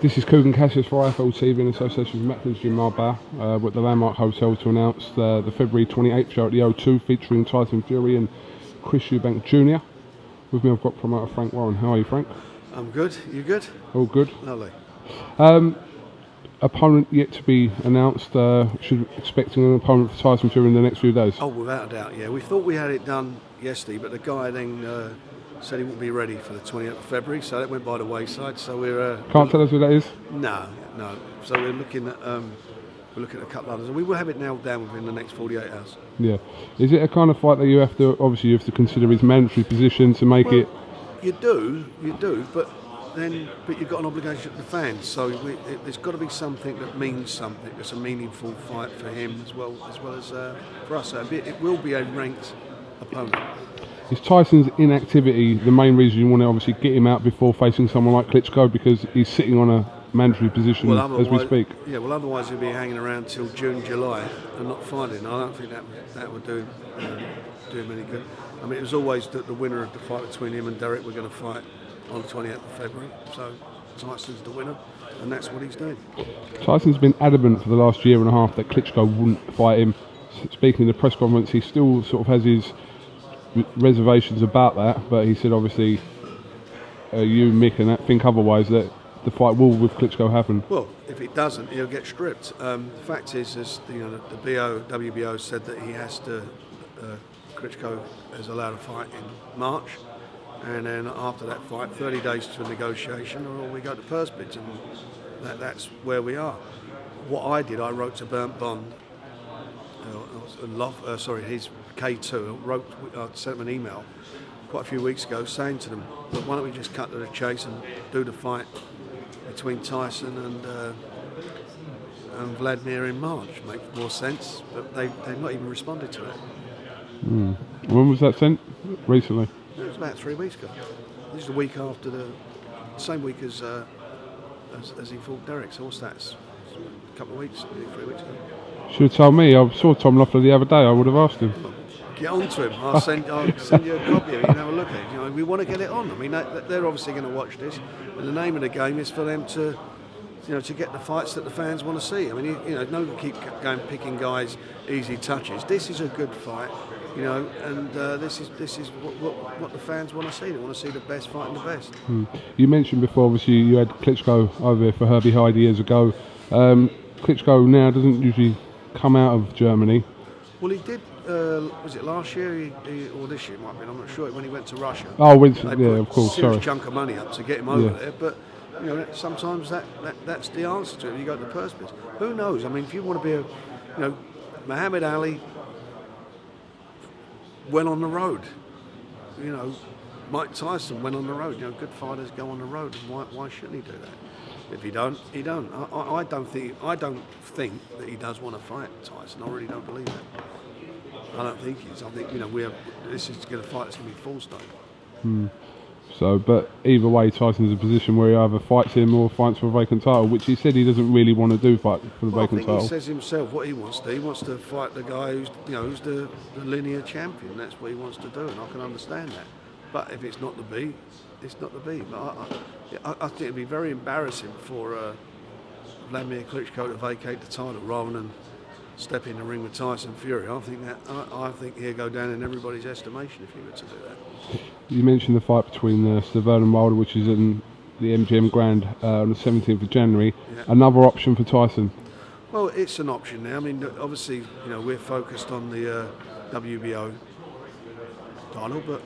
This is Coogan Cassius for IFL TV in association with Macklin's Gym Marbella. We're at the Landmark Hotel to announce the February 28th show at the O2 featuring Tyson Fury and Chris Eubank Jr. With me I've got promoter Frank Warren. How are you, Frank? I'm good. You good? All good. Lovely. Opponent yet to be announced. Should expecting an opponent for Tyson Fury in the next few days? Oh, without a doubt, yeah. We thought we had it done yesterday, but the guy then said he wouldn't be ready for the 28th of February, so that went by the wayside. So we're Can't tell us who that is? No. So we're looking at a couple others, and we will have it nailed down within the next 48 hours. Yeah. Is it a kind of fight that you have to consider his mandatory position to make it? You do, but you've got an obligation to the fans. So there's got to be something that means something. It's a meaningful fight for him as well as for us. So it will be a ranked opponent. Is Tyson's inactivity the main reason you want to obviously get him out before facing someone like Klitschko, because he's sitting on a mandatory position as we speak? Yeah, well, otherwise he'll be hanging around till June, July and not fighting. I don't think that would do him any good. I mean, it was always that the winner of the fight between him and Derek were going to fight on the 28th of February. So Tyson's the winner, and that's what he's doing. Tyson's been adamant for the last year and a half that Klitschko wouldn't fight him. Speaking in the press conference, he still sort of has his reservations about that, but he said obviously you, Mick, and that think otherwise, that the fight will with Klitschko happen. Well, if it doesn't, he'll get stripped. The fact is the WBO said that he has to. Klitschko is allowed to fight in March, and then after that fight, 30 days to negotiation, or we go to purse bids, and that's where we are. What I did, I wrote to Burnt Bond, his K2, I sent him an email quite a few weeks ago saying to them, look, why don't we just cut to the chase and do the fight between Tyson and Vladimir in March? Makes more sense, but they've not even responded to it. When was that sent? Recently? It was about 3 weeks ago. This is the week after same week as he fought Derek, so what's that? A couple of weeks, 3 weeks ago. Should have told me. I saw Tom Loeffler the other day. I would have asked him. Get on to him. I'll send you a copy of it. You can have a look at it. You know, we want to get it on. I mean, they're obviously going to watch this, and the name of the game is for them to get the fights that the fans want to see. I mean, no one keep going picking guys easy touches. This is a good fight, and this is what the fans want to see. They want to see the best fighting the best. You mentioned before, obviously, you had Klitschko over here for Herbie Hyde years ago. Klitschko now doesn't usually come out of Germany. Well, he did. Was it last year or this year? Might have been. I'm not sure. When he went to Russia. Oh, of course. Serious chunk of money up to get him over there, but. Sometimes that's the answer to it. You go to the purse bids. Who knows? I mean, if you want to be Muhammad Ali went on the road. Mike Tyson went on the road. Good fighters go on the road. And why shouldn't he do that? If he don't, he don't. I don't think that he does want to fight Tyson. I really don't believe that. I don't think he is. I think this is going to fight. It's going to be full stone. So, but either way, Tyson's in a position where he either fights him or fights for a vacant title, which he said he doesn't really want to do, fight for the vacant title. He says himself what he wants to do. He wants to fight the guy who's the linear champion. That's what he wants to do, and I can understand that. But if it's not to be, it's not to be. But I think it'd be very embarrassing for Vladimir Klitschko to vacate the title rather than step in the ring with Tyson Fury. I think he'll go down in everybody's estimation if he were to do that. You mentioned the fight between Stavern and Wilder, which is in the MGM Grand on the 17th of January. Yeah. Another option for Tyson? Well, it's an option now. I mean, obviously, we're focused on the WBO title, but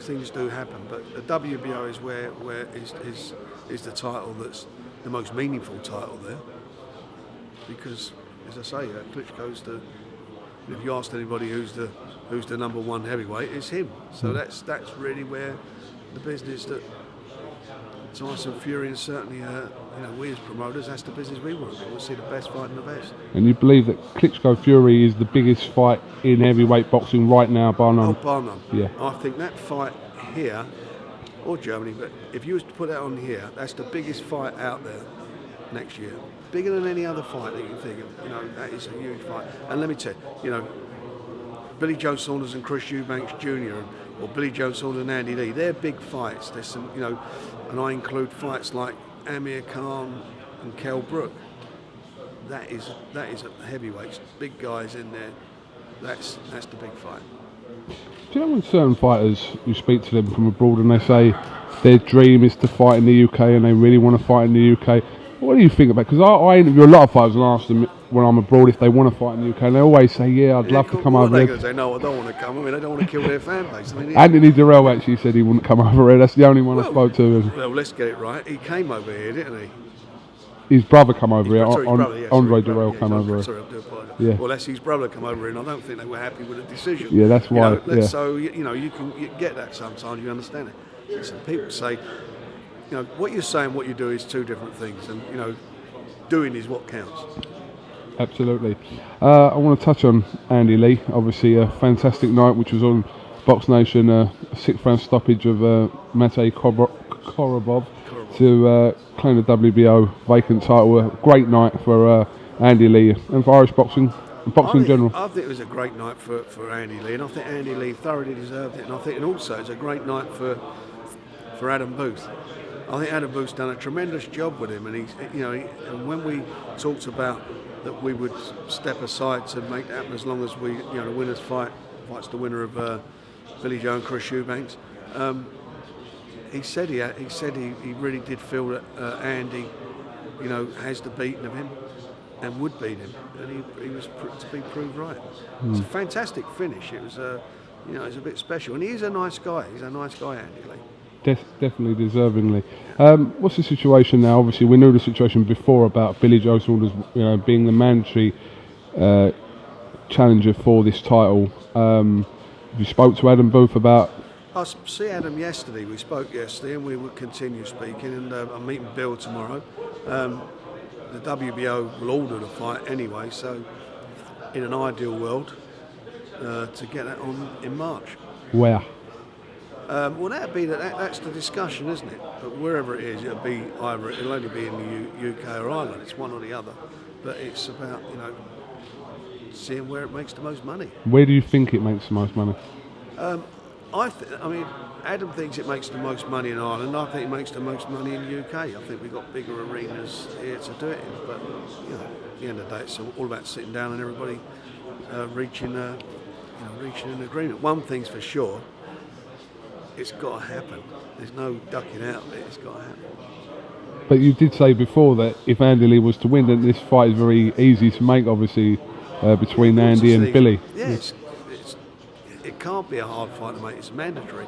things do happen. But the WBO is where is the title that's the most meaningful title there, because, as I say, Klitschko's if you asked anybody who's the number one heavyweight, it's him. So that's really where the business that Tyson Fury and certainly we as promoters, that's the business we want. We'll see the best fighting the best. And you believe that Klitschko Fury is the biggest fight in heavyweight boxing right now, bar none? Oh, bar none. Yeah. I think that fight here, or Germany, but if you was to put that on here, that's the biggest fight out there next year. Bigger than any other fight that you can think of. That is a huge fight. And let me tell you, Billy Joe Saunders and Chris Eubank Jr. or Billy Joe Saunders and Andy Lee, they're big fights. There's some, and I include fights like Amir Khan and Kell Brook. That is a heavyweights, big guys in there. That's the big fight. Do you know when certain fighters, you speak to them from abroad and they say their dream is to fight in the UK and they really want to fight in the UK? What do you think about it? Because I interview a lot of fighters and ask them when I'm abroad if they want to fight in the UK, and they always say, yeah, I'd love to come over there. there. They know I don't want to come. I mean, they don't want to kill their fan base. I mean, Anthony Durrell actually said he wouldn't come over here. That's the only one I spoke to. Well, let's get it right. He came over here, didn't he? His brother come over here. Andre Durrell come over here. Sorry, I do apologise. Yeah. Well, that's his brother come over here, and I don't think they were happy with the decision. Yeah, that's why. So you can get that sometimes. You understand it. Listen, people say, what you're saying, what you do is two different things, and doing is what counts. Absolutely. I want to touch on Andy Lee. Obviously, a fantastic night, which was on Box Nation. A 6th-round stoppage of Matej Korobov to claim the WBO vacant title. A great night for Andy Lee and for Irish boxing in general. I think it was a great night for Andy Lee, and I think Andy Lee thoroughly deserved it. And also it's a great night for Adam Booth. I think Adam Booth's done a tremendous job with him, and and when we talked about that we would step aside to make it happen as long as we, the winner's fights the winner of Billy Joe and Chris Eubanks. He said he really did feel that Andy, has the beating of him and would beat him, and he was to be proved right. It's a fantastic finish. It was it was a bit special, and he's a nice guy. He's a nice guy, Andy Lee. Definitely, deservingly. What's the situation now? Obviously, we knew the situation before about Billy Joe Saunders, being the mandatory challenger for this title. You spoke to Adam Booth about. I see Adam yesterday. We spoke yesterday, and we will continue speaking. And I'm meeting Bill tomorrow. The WBO will order the fight anyway. So, in an ideal world, to get that on in March. Where? Well, that's the discussion, isn't it? But wherever it is, it'll only be in the UK or Ireland. It's one or the other. But it's about seeing where it makes the most money. Where do you think it makes the most money? Adam thinks it makes the most money in Ireland. I think it makes the most money in the UK. I think we've got bigger arenas here to do it in. But at the end of the day, it's all about sitting down and everybody reaching an agreement. One thing's for sure. It's got to happen. There's no ducking out of it. It's got to happen. But you did say before that if Andy Lee was to win, then this fight is very easy to make, obviously, between Andy and Billy. Yeah, it can't be a hard fight to make. It's mandatory.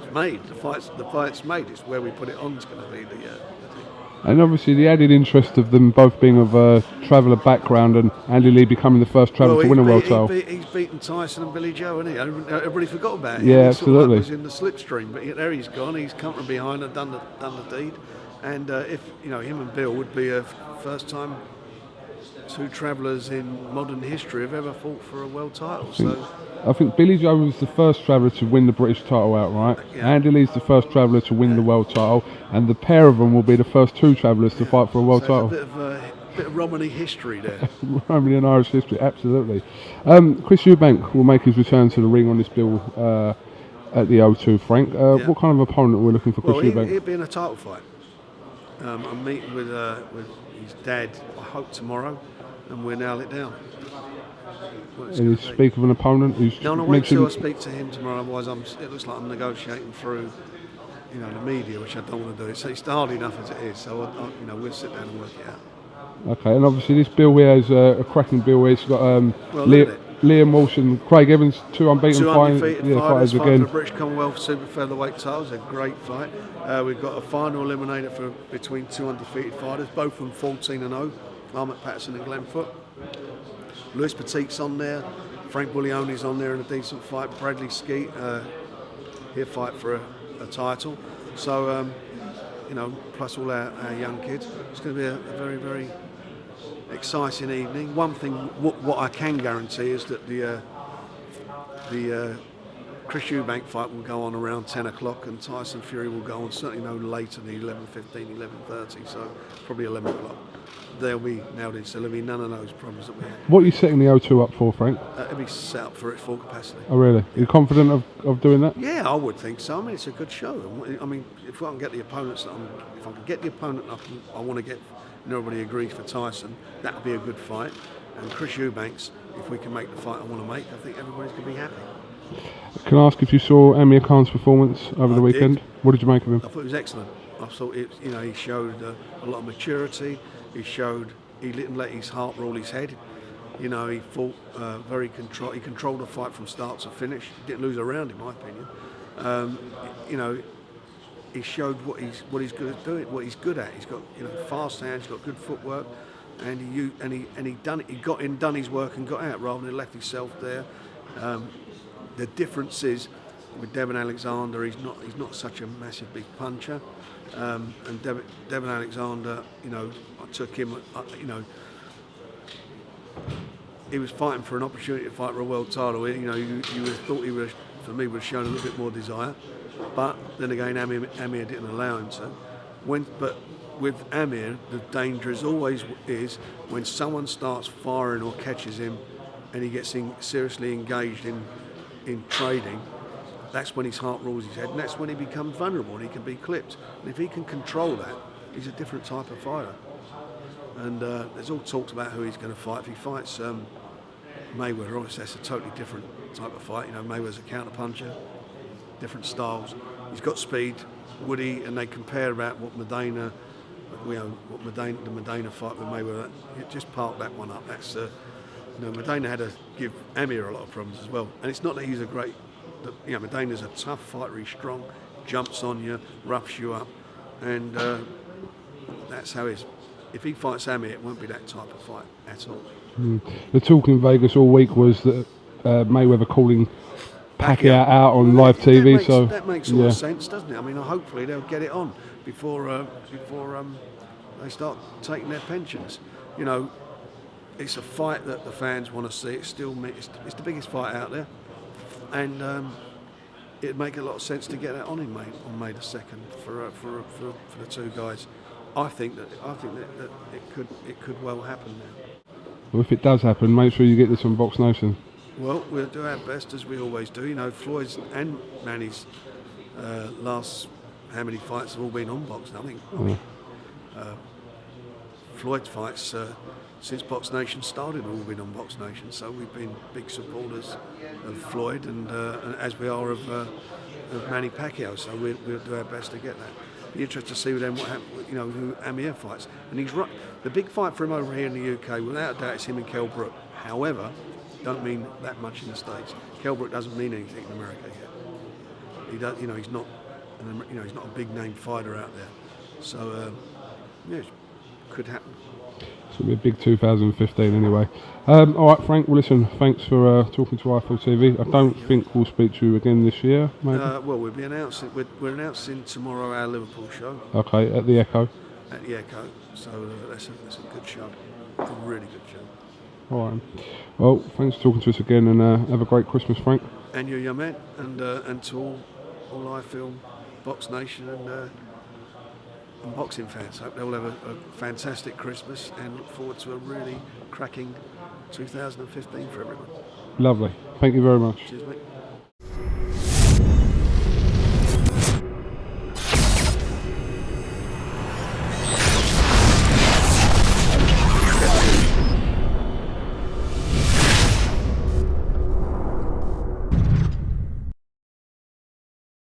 It's made. The fight's made. It's where we put it on. It's going to be the thing. And obviously the added interest of them both being of a traveller background and Andy Lee becoming the first traveller to win a world title. He's beaten Tyson and Billy Joe, hasn't he? Everybody forgot about him. Yeah, absolutely. He was in the slipstream, but there he's gone. He's come from behind and done the deed. And if him and Bill would be a first time two travellers in modern history have ever fought for a world title. I think Billy Joe was the first traveller to win the British title outright. Yeah. Andy Lee's the first traveller to win the world title, and the pair of them will be the first two travellers to fight for a world title. A bit of Romany history there. Romany and Irish history, absolutely. Chris Eubank will make his return to the ring on this bill at the O2, Frank. What kind of opponent are we looking for Chris Eubank? He'll be in a title fight. I'm meeting with his dad, I hope tomorrow, and we'll nail it down. And you speak of an opponent who's... No, wait till I speak to him tomorrow, otherwise it looks like I'm negotiating through the media, which I don't want to do. It's hard enough as it is, so we'll sit down and work it out. Okay, and obviously this bill here is a cracking bill here. It's got Liam Walsh and Craig Evans, two undefeated fighters again. For the British Commonwealth Super Featherweight titles, a great fight. We've got a final eliminator between two undefeated fighters, both from 14-0, Armit Patterson and Glenn Foote. Lewis Petit's on there, Frank Buglione's on there in a decent fight, Bradley Skeet, he'll fight for a title. So, plus all our young kids. It's going to be a very, very exciting evening. One thing, what I can guarantee is that the Chris Eubank fight will go on around 10 o'clock, and Tyson Fury will go on certainly no later than 11:15, 11:30, so probably 11 o'clock. They'll be nailed in, so there'll be none of those problems that we had. What are you setting the O2 up for, Frank? It'll be set up for its full capacity. Oh, really? Are you confident of doing that? Yeah, I would think so. I mean, it's a good show. I mean, if I can get the opponents, if I can get the opponent I want to get, and everybody agrees for Tyson, that would be a good fight. And Chris Eubanks, if we can make the fight I want to make, I think everybody's going to be happy. Can I ask if you saw Amir Khan's performance over the weekend? What did you make of him? I thought it was excellent. I thought he showed a lot of maturity. He didn't let his heart rule his head. He fought very controlled. He controlled the fight from start to finish. He didn't lose a round, in my opinion. He showed what he's good at doing, what he's good at. He's got fast hands. He's got good footwork, and he done it. He got in, done his work, and got out rather than left himself there. The difference is with Devon Alexander, he's not such a massive big puncher, and Devon Alexander, I took him, he was fighting for an opportunity to fight for a world title. You would have thought he would have shown a little bit more desire, but then again, Amir didn't allow him to. But with Amir, the danger is when someone starts firing or catches him, and he gets seriously engaged in trading, that's when his heart rules his head, and that's when he becomes vulnerable and he can be clipped. And if he can control that, he's a different type of fighter. And there's all talks about who he's going to fight. If he fights Mayweather, obviously that's a totally different type of fight. Mayweather's a counter-puncher, different styles. He's got speed, Woody, and they compare about what the Medina fight with Mayweather. Just park that one up. That's Medina had to give Amir a lot of problems as well. And it's not that he's a great, Medina's a tough fighter, he's strong, jumps on you, roughs you up, and that's how he is. If he fights Amir, it won't be that type of fight at all. The talk in Vegas all week was that Mayweather calling Pacquiao out on live TV. That makes all the sense, doesn't it? I mean, hopefully they'll get it on before they start taking their pensions. It's a fight that the fans want to see. It's the biggest fight out there, and it'd make a lot of sense to get that on May the 2nd for the two guys. I think that it could well happen now. Well, if it does happen, make sure you get this on Box Nation. Well, we'll do our best as we always do. Floyd's and Manny's last how many fights have all been on Box? I think. Floyd's fights since Box Nation started have all been on Box Nation, so we've been big supporters of Floyd and as we are of Manny Pacquiao. So we'll do our best to get that. Be interested to see with them what happens, who Amir fights. And he's right. The big fight for him over here in the UK, without a doubt, is him and Kell Brook. However, don't mean that much in the States. Kell Brook doesn't mean anything in America yet. He does, he's not, he's not a big name fighter out there. So, it could happen. It's going to be a big 2015 anyway. All right, Frank, well, listen, thanks for talking to IFL TV. I don't think we'll speak to you again this year, maybe? Well, we'll be announcing, we're announcing tomorrow our Liverpool show. Okay, at the Echo. At the Echo, so that's a good show, a really good show. All right. Well, thanks for talking to us again, and have a great Christmas, Frank. And you, young man, and to all IFL, Box Nation, and boxing fans. Hope they'll have a fantastic Christmas and look forward to a really cracking 2015 for everyone. Lovely. Thank you very much. Cheers, mate.